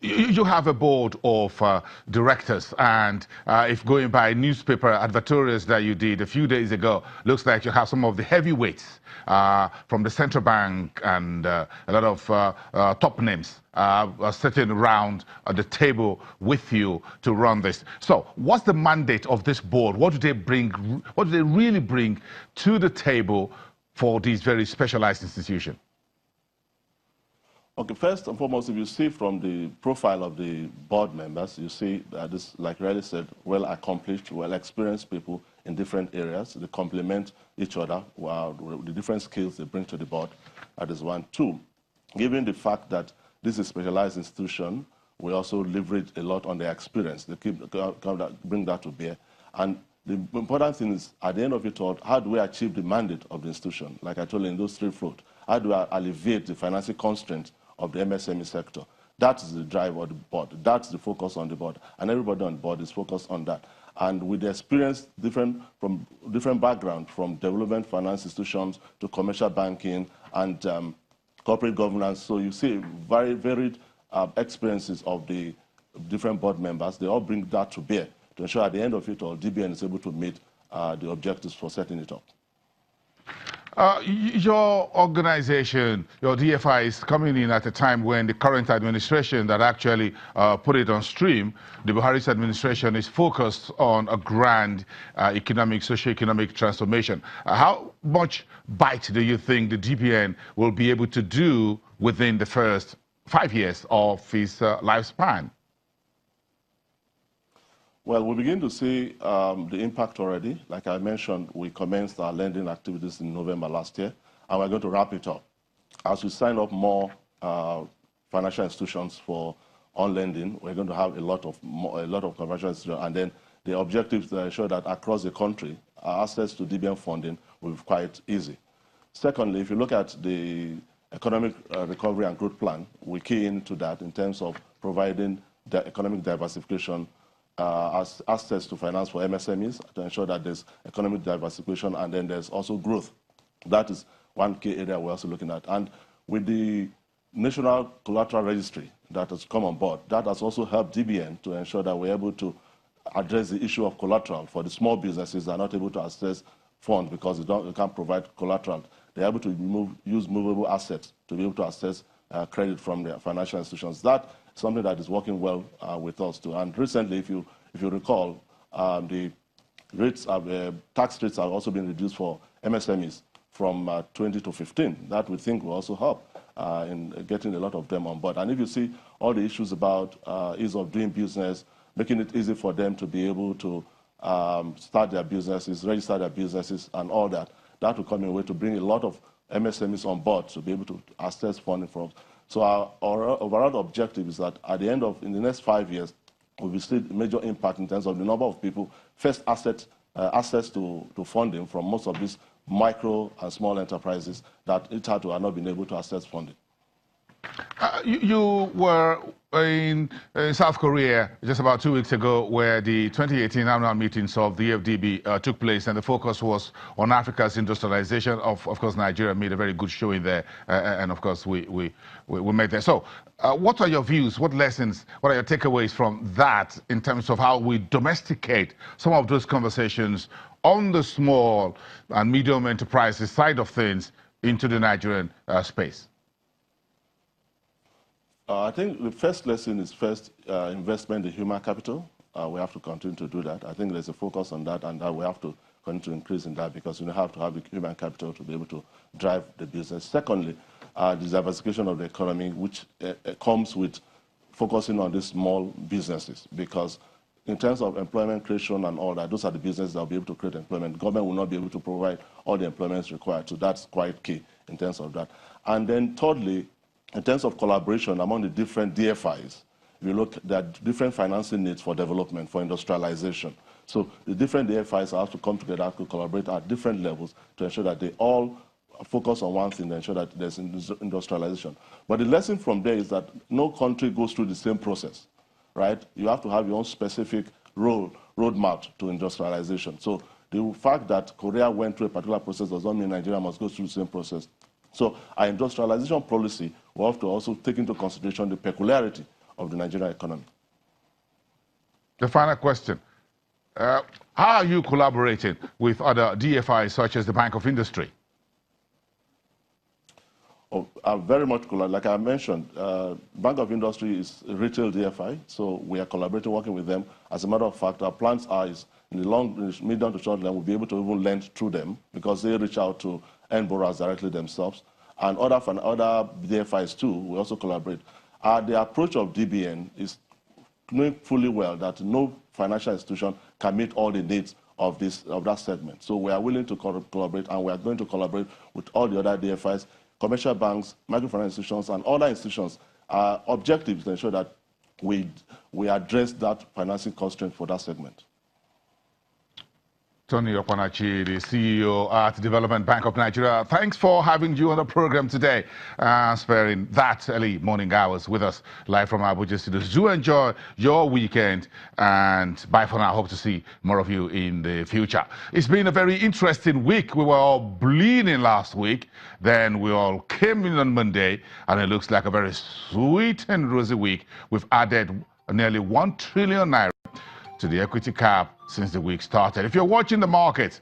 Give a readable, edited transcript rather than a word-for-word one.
you have a board of directors, and if going by newspaper advertorials that you did a few days ago, looks like you have some of the heavyweights from the central bank and a lot of top names sitting around the table with you to run this. So what's the mandate of this board? What do they bring? What do they really bring to the table for these very specialized institutions? Okay, first and foremost, if you see from the profile of the board members, you see that this, like Riley said, well-accomplished, well-experienced people in different areas. They complement each other, the different skills they bring to the board. That is one. Two, given the fact that this is a specialized institution, we also leverage a lot on their experience. They bring that to bear. And the important thing is, at the end of it all, how do we achieve the mandate of the institution? Like I told you in those three fronts, how do I alleviate the financial constraints of the MSME sector? That is the drive of the board. That's the focus on the board. And everybody on board is focused on that. And with the experience from different backgrounds, from development finance institutions to commercial banking and corporate governance. So you see very varied experiences of the different board members. They all bring that to bear to ensure at the end of it all, DBN is able to meet the objectives for setting it up. Your organization, your DFI, is coming in at a time when the current administration that actually put it on stream, the Buhari's administration, is focused on a grand socio-economic transformation. How much bite do you think the DBN will be able to do within the first 5 years of its lifespan? Well, we begin to see the impact already. Like I mentioned, we commenced our lending activities in November last year, and we're going to wrap it up. As we sign up more financial institutions for on lending, we're going to have a lot of commercial institutions, and then the objective is to ensure that across the country, access to DBN funding will be quite easy. Secondly, if you look at the economic recovery and growth plan, we key into that in terms of providing the economic diversification as access to finance for MSMEs to ensure that there's economic diversification and then there's also growth. That is one key area we're also looking at. And with the National Collateral Registry that has come on board, that has also helped DBN to ensure that we're able to address the issue of collateral for the small businesses that are not able to access funds because they can't provide collateral. They're able to use movable assets to be able to access credit from their financial institutions. That something that is working well with us too. And recently, if you recall, the rates tax rates have also been reduced for MSMEs from 20 to 15. That we think will also help in getting a lot of them on board. And if you see all the issues about ease of doing business, making it easy for them to be able to start their businesses, register their businesses, and all that, that will come in a way to bring a lot of MSMEs on board to be able to access funding from. So our overall objective is that at the end of, in the next 5 years, we will see a major impact in terms of the number of people, first access to funding from most of these micro and small enterprises that hitherto have not been able to access funding. You were in South Korea just about 2 weeks ago, where the 2018 annual meetings of the FDB took place, and the focus was on Africa's industrialization. Of course, Nigeria made a very good showing there, and of course, we made there. So, what are your views? What lessons? What are your takeaways from that in terms of how we domesticate some of those conversations on the small and medium enterprises side of things into the Nigerian space? I think the first lesson is investment in human capital. We have to continue to do that. I think there's a focus on that, and that we have to continue to increase in that because we have to have the human capital to be able to drive the business. Secondly, the diversification of the economy, which comes with focusing on these small businesses, because in terms of employment creation and all that, those are the businesses that will be able to create employment. Government will not be able to provide all the employment required, so that's quite key in terms of that. And then thirdly, in terms of collaboration among the different DFIs, we look at different financing needs for development, for industrialization. So the different DFIs have to come together to collaborate at different levels to ensure that they all focus on one thing to ensure that there's industrialization. But the lesson from there is that no country goes through the same process, right? You have to have your own specific roadmap to industrialization. So the fact that Korea went through a particular process does not mean Nigeria must go through the same process. So our industrialization policy will have to also take into consideration the peculiarity of the Nigerian economy. The final question. How are you collaborating with other DFIs such as the Bank of Industry? Very much collaborating. Like I mentioned, Bank of Industry is a retail DFI, so we are collaborating, working with them. As a matter of fact, our plans are in the medium to short run, we'll be able to even lend through them because they reach out to end borrowers directly themselves. And other DFIs too, we also collaborate. The approach of DBN is knowing fully well that no financial institution can meet all the needs of that segment. So we are willing to collaborate, and we are going to collaborate with all the other DFIs, commercial banks, microfinance institutions, and other institutions. Our objective is to ensure that we address that financing constraint for that segment. Tony OKPANACHI, the CEO at Development Bank of Nigeria. Thanks for having you on the program today, sparing that early morning hours with us live from Abuja studios. Do enjoy your weekend, and bye for now. Hope to see more of you in the future. It's been a very interesting week. We were all bleeding last week. Then we all came in on Monday, and it looks like a very sweet and rosy week. We've added nearly 1 trillion naira to the equity cap since the week started. If you're watching the market,